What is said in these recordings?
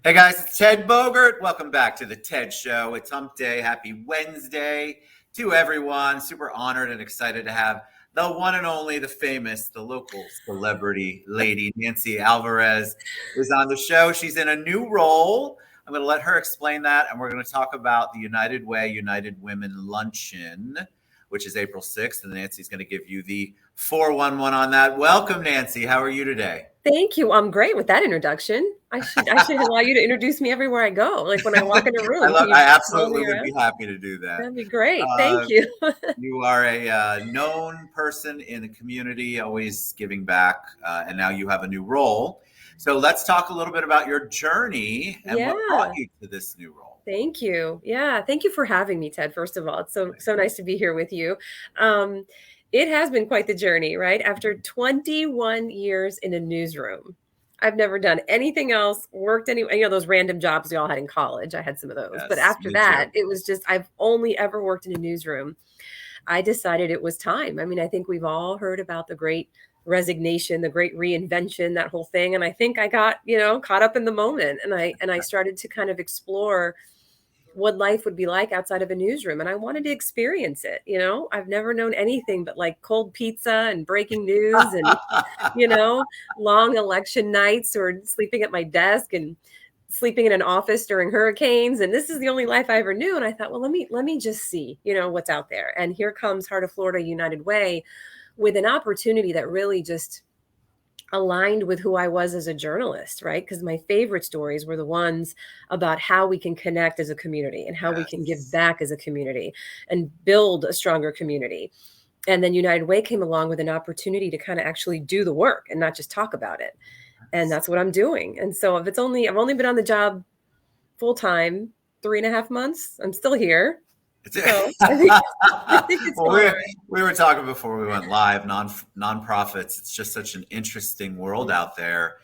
Hey guys, it's Ted Bogert. Welcome back to the Ted Show. It's Hump Day. Happy Wednesday to everyone. Super honored and excited to have the one and only, the famous, the local celebrity lady, Nancy Alvarez, is on the show. She's in a new role. I'm going to let her explain that, and we're going to talk about the United Way, United Women Luncheon, which is April 6th, and Nancy's going to give you the 411 on that. Welcome, Nancy. How are you today? Thank you. I'm great with that introduction. I should allow you to introduce me everywhere I go. Like when I walk in a room. I absolutely would be happy to do that. That'd be great. Thank you. You are a known person in the community, always giving back, and now you have a new role. So let's talk a little bit about your journey and what brought you to this new role. Thank you. Yeah, thank you for having me, Ted. First of all, it's so nice to be here with you. It has been quite the journey, right? After 21 years in a newsroom, I've never done anything else, worked those random jobs we all had in college. I had some of those. Yes, but after that, it was just, I've only ever worked in a newsroom. I decided it was time. I mean, I think we've all heard about the great resignation, the great reinvention, that whole thing. And I think I got, caught up in the moment. And I started to kind of explore what life would be like outside of a newsroom. And I wanted to experience it. I've never known anything but like cold pizza and breaking news and, long election nights or sleeping at my desk and sleeping in an office during hurricanes. And this is the only life I ever knew. And I thought, well, let me just see, what's out there. And here comes Heart of Florida United Way with an opportunity that really just aligned with who I was as a journalist, right? Because my favorite stories were the ones about how we can connect as a community and how we can give back as a community and build a stronger community. And then United Way came along with an opportunity to kind of actually do the work and not just talk about it. And that's what I'm doing. And so I've only been on the job full time 3.5 months. I'm still here. So I think it's well, we were talking before we went live, nonprofits. It's just such an interesting world out there.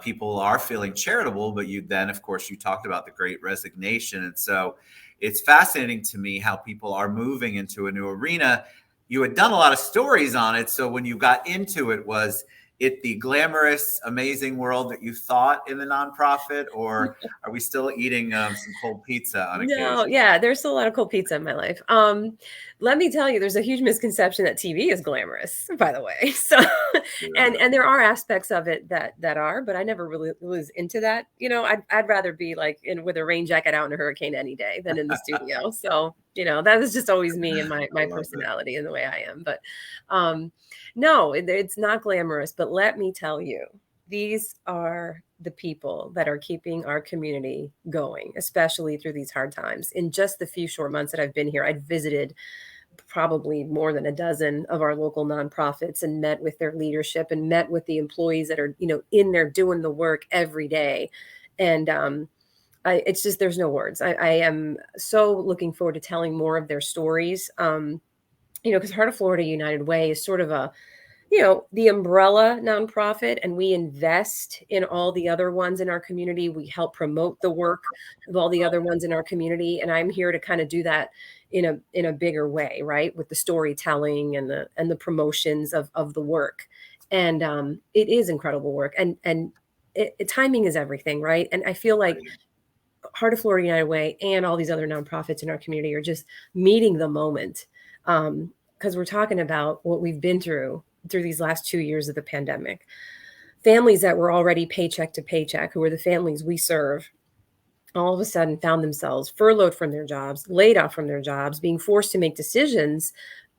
People are feeling charitable, but then, of course, you talked about the great resignation. And so it's fascinating to me how people are moving into a new arena. You had done a lot of stories on it. So when you got into it, was it the glamorous, amazing world that you thought in the nonprofit, or are we still eating some cold pizza on occasion? No, yeah, there's still a lot of cold pizza in my life. Let me tell you, there's a huge misconception that TV is glamorous, by the way. So, and there are aspects of it that are, but I never really was into that. I'd rather be like with a rain jacket out in a hurricane any day than in the studio. So, that was just always me and my personality and the way I am. But no, it's not glamorous. But let me tell you, these are the people that are keeping our community going, especially through these hard times. In just the few short months that I've been here, I've visited probably more than a dozen of our local nonprofits and met with their leadership and met with the employees that are, in there doing the work every day. And it's just, there's no words. I am so looking forward to telling more of their stories. Because Heart of Florida United Way is sort of the umbrella nonprofit, and we invest in all the other ones in our community. We help promote the work of all the other ones in our community. And I'm here to kind of do that in a bigger way, right? With the storytelling and the promotions of the work. And it is incredible work. And timing is everything, right? And I feel like Heart of Florida United Way and all these other nonprofits in our community are just meeting the moment. Because we're talking about what we've been through these last 2 years of the pandemic. Families that were already paycheck to paycheck, who are the families we serve, all of a sudden found themselves furloughed from their jobs, laid off from their jobs, being forced to make decisions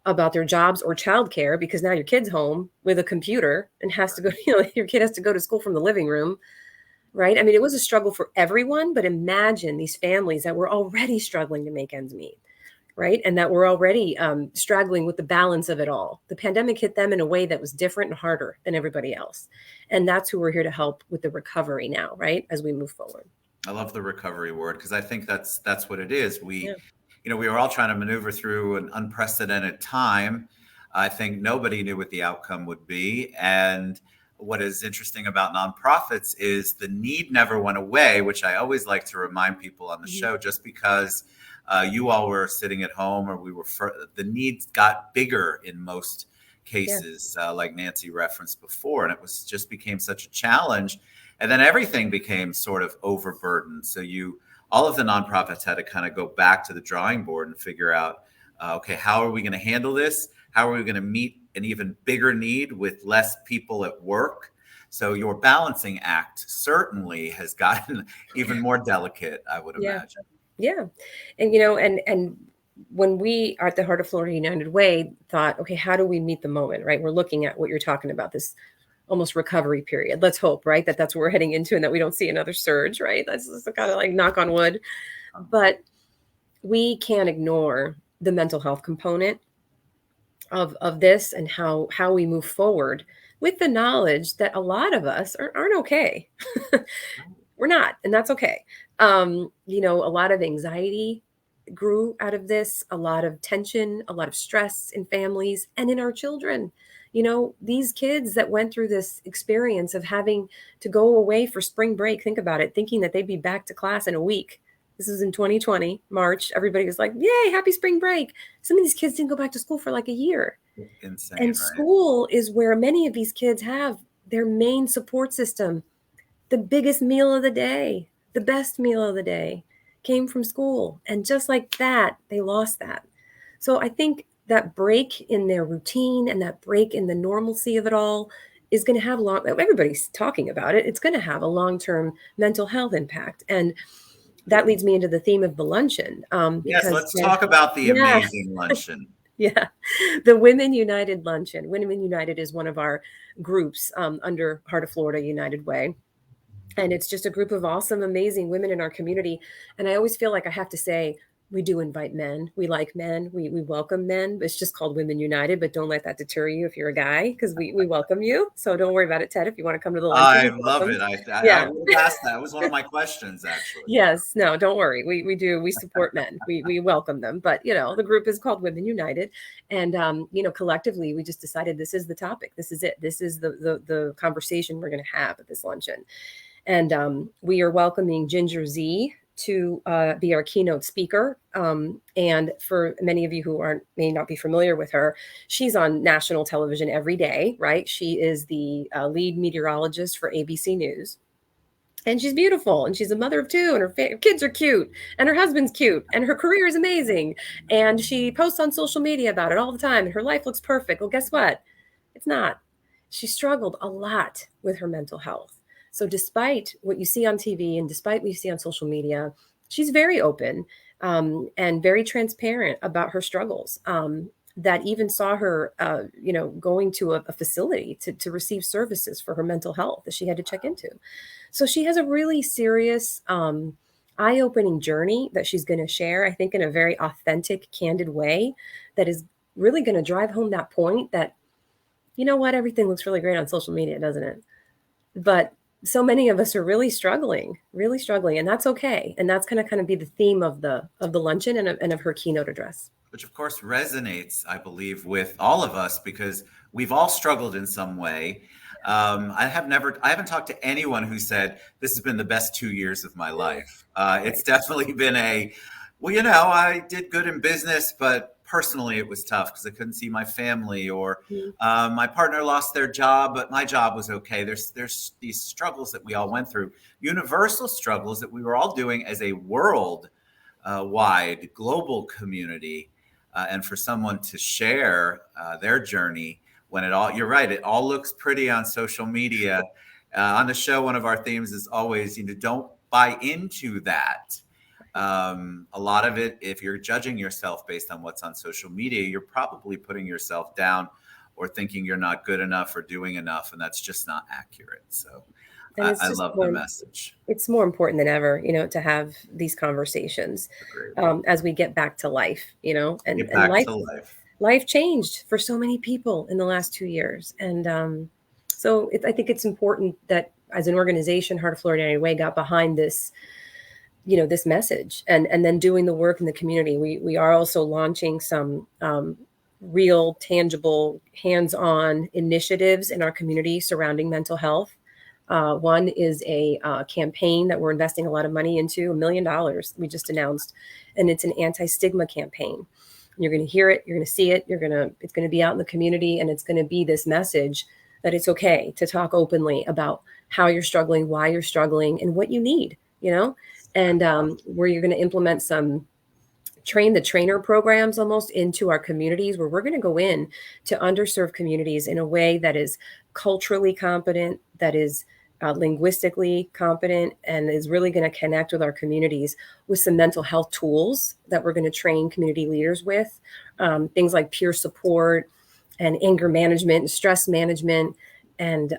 about their jobs or childcare because now your kid's home with a computer and has to go, your kid has to go to school from the living room, right? I mean, it was a struggle for everyone, but imagine these families that were already struggling to make ends meet. Right. And that we're already struggling with the balance of it all. The pandemic hit them in a way that was different and harder than everybody else. And that's who we're here to help with the recovery now, right, as we move forward. I love the recovery word because I think that's what it is. We were all trying to maneuver through an unprecedented time. I think nobody knew what the outcome would be. And what is interesting about nonprofits is the need never went away, which I always like to remind people on the show, just because you all were sitting at home or the needs got bigger in most cases, like Nancy referenced before. And it became such a challenge. And then everything became sort of overburdened. So all of the nonprofits had to kind of go back to the drawing board and figure out, okay, how are we going to handle this? How are we going to meet an even bigger need with less people at work? So your balancing act certainly has gotten even more delicate, I would imagine. Yeah. And when we are at the Heart of Florida United Way thought, okay, how do we meet the moment, right? We're looking at what you're talking about, this almost recovery period. Let's hope, right, that that's what we're heading into and that we don't see another surge, right? That's just kind of like knock on wood. But we can't ignore the mental health component of this and how we move forward with the knowledge that a lot of us aren't okay. We're not, and that's okay. A lot of anxiety grew out of this, a lot of tension, a lot of stress in families and in our children. These kids that went through this experience of having to go away for spring break, think about it, thinking that they'd be back to class in a week. This is in 2020, March. Everybody was like, yay, happy spring break. Some of these kids didn't go back to school for like a year. Insane. And right? School is where many of these kids have their main support system. The biggest meal of the day, the best meal of the day came from school. And just like that, they lost that. So I think that break in their routine and that break in the normalcy of it all is going to have everybody's talking about it. It's going to have a long-term mental health impact. And that leads me into the theme of the luncheon. Yes, let's talk about the amazing luncheon. Yeah, the Women United Luncheon. Women United is one of our groups under Heart of Florida United Way. And it's just a group of awesome, amazing women in our community. And I always feel like I have to say, we do invite men. We like men. We welcome men. It's just called Women United, but don't let that deter you if you're a guy, because we welcome you. So don't worry about it, Ted. If you want to come to the luncheon, I love it. I would have asked that. It was one of my questions, actually. Yes. No, don't worry. We do. We support men. We welcome them. But, the group is called Women United. And, collectively, we just decided this is the topic. This is it. This is the conversation we're going to have at this luncheon. And we are welcoming Ginger Z to be our keynote speaker. And for many of you who may not be familiar with her, she's on national television every day, right? She is the lead meteorologist for ABC News. And she's beautiful, and she's a mother of two, and her kids are cute, and her husband's cute, and her career is amazing. And she posts on social media about it all the time, and her life looks perfect. Well, guess what? It's not. She struggled a lot with her mental health. So despite what you see on TV and despite what you see on social media, she's very open and very transparent about her struggles that even saw her, going to a facility to receive services for her mental health that she had to check into. So she has a really serious, eye-opening journey that she's going to share, I think, in a very authentic, candid way that is really going to drive home that point that, everything looks really great on social media, doesn't it? But so many of us are really struggling, and that's okay. And that's going to kind of be the theme of the luncheon and of her keynote address. Which of course resonates, I believe, with all of us because we've all struggled in some way. I haven't talked to anyone who said this has been the best 2 years of my life. It's definitely been I did good in business, but personally it was tough because I couldn't see my family, or my partner lost their job, but my job was okay. There's these struggles that we all went through, universal struggles that we were all doing as a world wide global community. And for someone to share their journey when you're right, it all looks pretty on social media. On the show, one of our themes is always, don't buy into that. A lot of it, if you're judging yourself based on what's on social media, you're probably putting yourself down or thinking you're not good enough or doing enough. And that's just not accurate. So I love the message. It's more important than ever, to have these conversations as we get back to life, and life changed for so many people in the last 2 years. And I think it's important that as an organization, Heart of Florida United Way got behind this, this message and then doing the work in the community. We are also launching some real, tangible, hands-on initiatives in our community surrounding mental health. One is a campaign that we're investing a lot of money into, $1 million we just announced, and it's an anti-stigma campaign. You're going to hear it, you're going to see it, it's going to be out in the community, and it's going to be this message that it's okay to talk openly about how you're struggling, why you're struggling, and what you need, and where you're going to implement some train the trainer programs almost into our communities, where we're going to go in to underserved communities in a way that is culturally competent, that is linguistically competent, and is really going to connect with our communities with some mental health tools that we're going to train community leaders with, things like peer support and anger management and stress management. And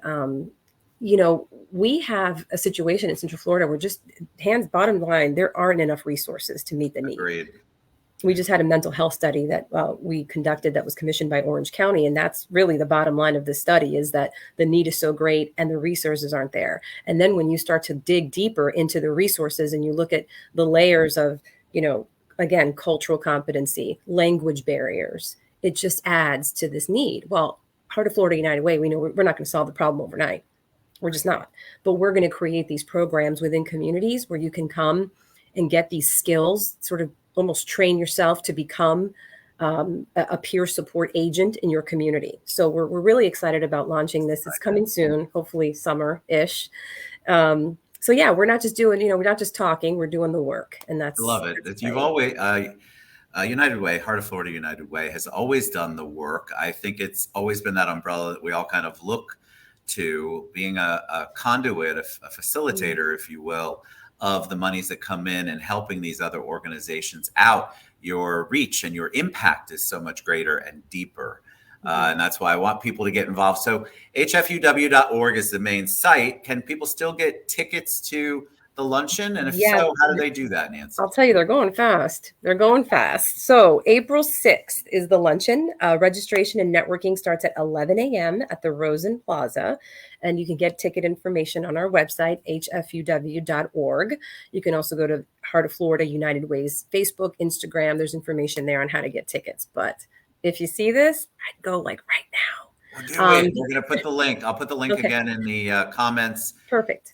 we have a situation in Central Florida where, just bottom line, there aren't enough resources to meet the need. Agreed. We just had a mental health study that we conducted that was commissioned by Orange County. And that's really the bottom line of this study, is that the need is so great and the resources aren't there. And then when you start to dig deeper into the resources and you look at the layers of, again, cultural competency, language barriers, it just adds to this need. Well, Heart of Florida United Way, we know we're not going to solve the problem overnight. We're just not. But we're going to create these programs within communities where you can come and get these skills, sort of almost train yourself to become a peer support agent in your community. So we're really excited about launching this. It's coming soon, hopefully summer-ish. So yeah, we're not just doing, we're not just talking, we're doing the work. And that's— I love it. You've always, United Way, Heart of Florida United Way has always done the work. I think it's always been that umbrella that we all kind of look to, being a conduit, a facilitator, if you will, of the monies that come in and helping these other organizations out. Your reach and your impact is so much greater and deeper. And that's why I want people to get involved. So hfuw.org is the main site. Can people still get tickets to the luncheon? And if so, how do they do that, Nancy? I'll tell you, they're going fast. They're going fast. So April 6th is the luncheon. Registration and networking starts at 11 a.m. at the Rosen Plaza. And you can get ticket information on our website, hfuw.org. You can also go to Heart of Florida United Way's Facebook, Instagram. There's information there on how to get tickets. But if you see this, I'd go like right now. We're going to put the link. I'll put the link again in the comments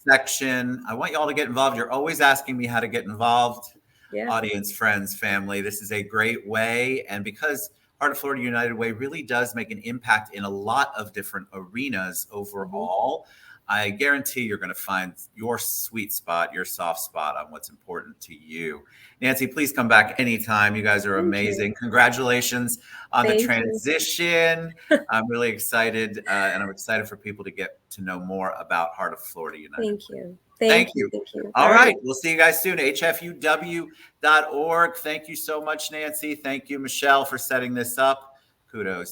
section. I want you all to get involved. You're always asking me how to get involved. Yeah. Audience, friends, family. This is a great way. And because Heart of Florida United Way really does make an impact in a lot of different arenas overall, I guarantee you're going to find your sweet spot, your soft spot on what's important to you. Nancy, please come back anytime. You guys are amazing. Congratulations on the transition. I'm really excited, and I'm excited for people to get to know more about Heart of Florida United. Thank you. Thank you. All right. We'll see you guys soon. hfuw.org. Thank you so much, Nancy. Thank you, Michelle, for setting this up. Kudos.